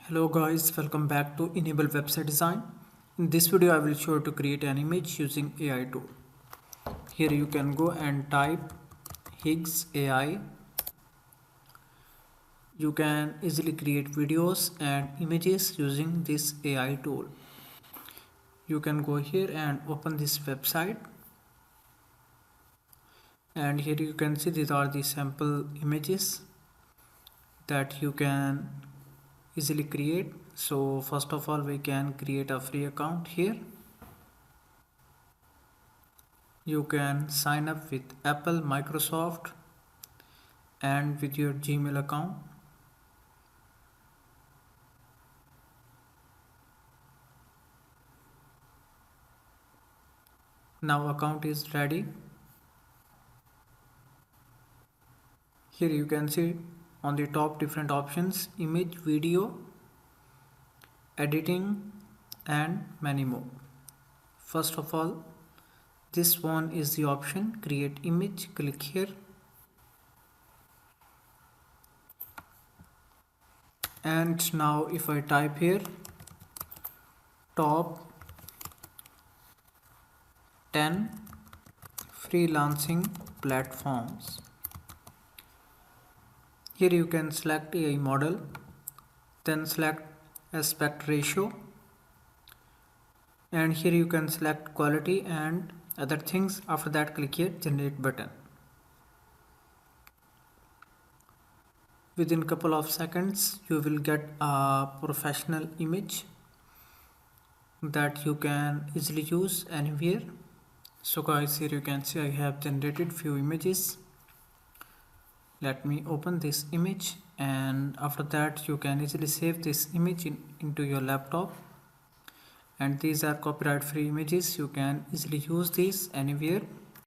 Hello guys, welcome back to Enable Website Design. In this video I will show you to create an image using AI tool. Here you can go and type Higgs AI. You can easily create videos and images using this AI tool. You can go here and open this website, and here you can see these are the sample images that you can easily create. So first of all, we can create a free account here. You can sign up with Apple, Microsoft, and with your Gmail account. Now account is ready. Here you can see on the top different options: image, video, editing, and many more. First of all, this one is the option create image. Click here, and now if I type here top 10 freelancing platforms, here you can select AI model, then select aspect ratio, and here you can select quality and other things. After that, click here generate button. Within couple of seconds you will get a professional image that you can easily use anywhere. So guys, here you can see I have generated few images. Let me open this image, and after that you can easily save this image into your laptop. And these are copyright free images, you can easily use these anywhere.